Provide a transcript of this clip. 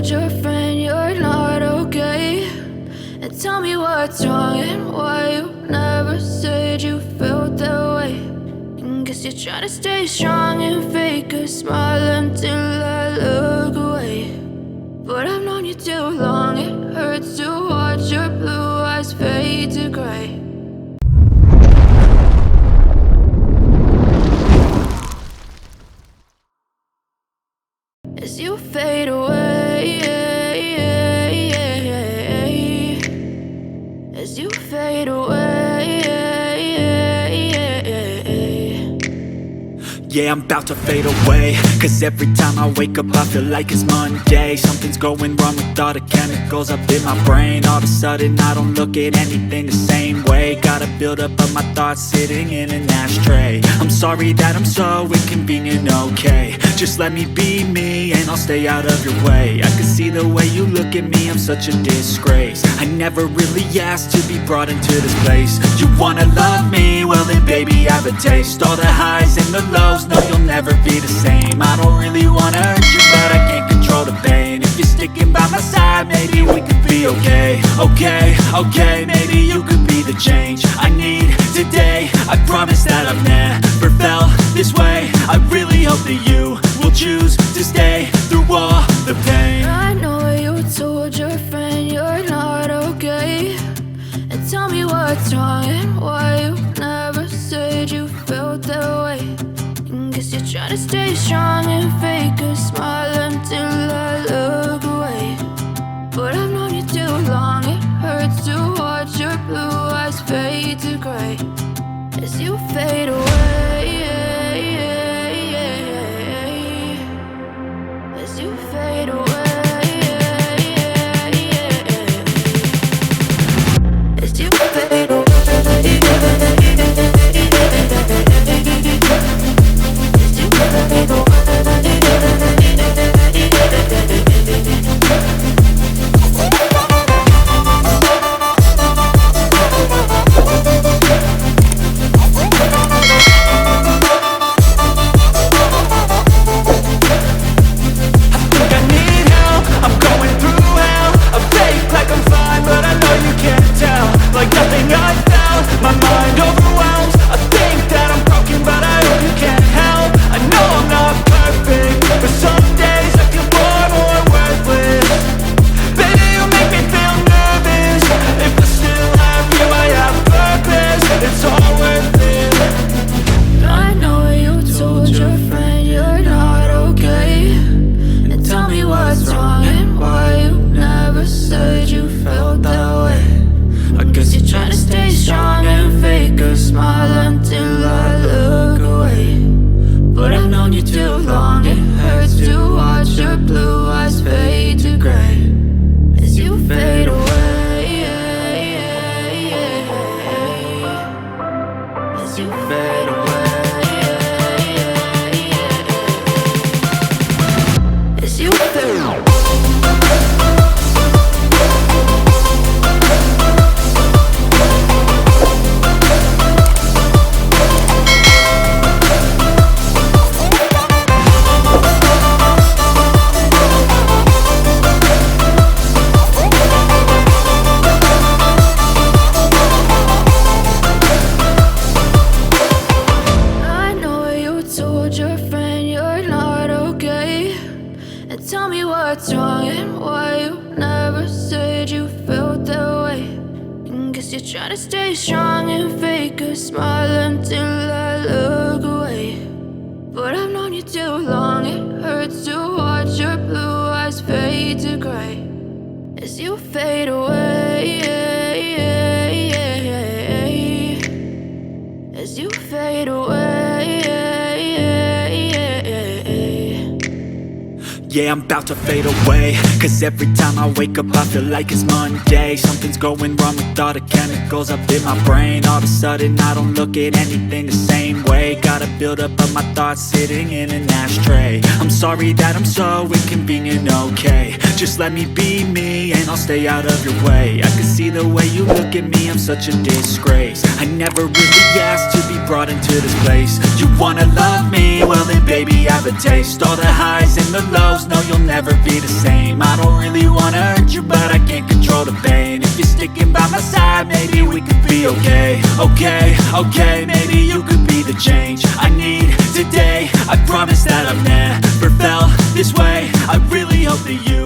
told your friend you're not okay? And tell me what's wrong and why you never said you felt that way. And guess you're trying to stay strong and fake a smile until I look away. But I've known you too long, it hurts to watch your blue eyes fade to gray. As you fade away, as you fade away. Yeah, I'm about to fade away, cause every time I wake up I feel like it's Monday. Something's going wrong with all the chemicals up in my brain. All of a sudden I don't look at anything the same way. Got a buildup of my thoughts sitting in an ashtray. I'm sorry that I'm so inconvenient, okay? Just let me be me and I'll stay out of your way. I can see the way you look at me, I'm such a disgrace. I never really asked to be brought into this place. You wanna love me? Well then baby have a taste. All the highs and the lows, no, you'll never be the same. I don't really wanna hurt you, but I can't control the pain. If you're sticking by my side, maybe we could be okay. Okay, maybe you could be the change I need today. I promise that I've never felt this way. I really hope that you will choose to stay through all the pain. I know you told your friend you're not okay. And tell me what's wrong and why you never said you felt that way. Guess you're trying to stay strong and fake a smile until I look away. But I've known you too long, it hurts to watch your blue eyes fade to gray. As you fade away, as you fade away, as you fade away. Yeah, I'm about to fade away, cause every time I wake up I feel like it's Monday. Something's going wrong with all the chemicals up in my brain. All of a sudden I don't look at anything the same way. Got a buildup of my thoughts sitting in an ashtray. I'm sorry that I'm so inconvenient, okay? Just let me be me and I'll stay out of your way. I can see the way you look at me, I'm such a disgrace. I never really asked to be brought into this place. You wanna love me? Well then baby have a taste. All the highs and the lows, no you'll never be the same. I don't really wanna hurt you, but I can't control the pain. If you're sticking by my side, maybe we could be okay. Okay, okay, maybe you could be the change I need today. I promise that I've never felt this way. I really hope that you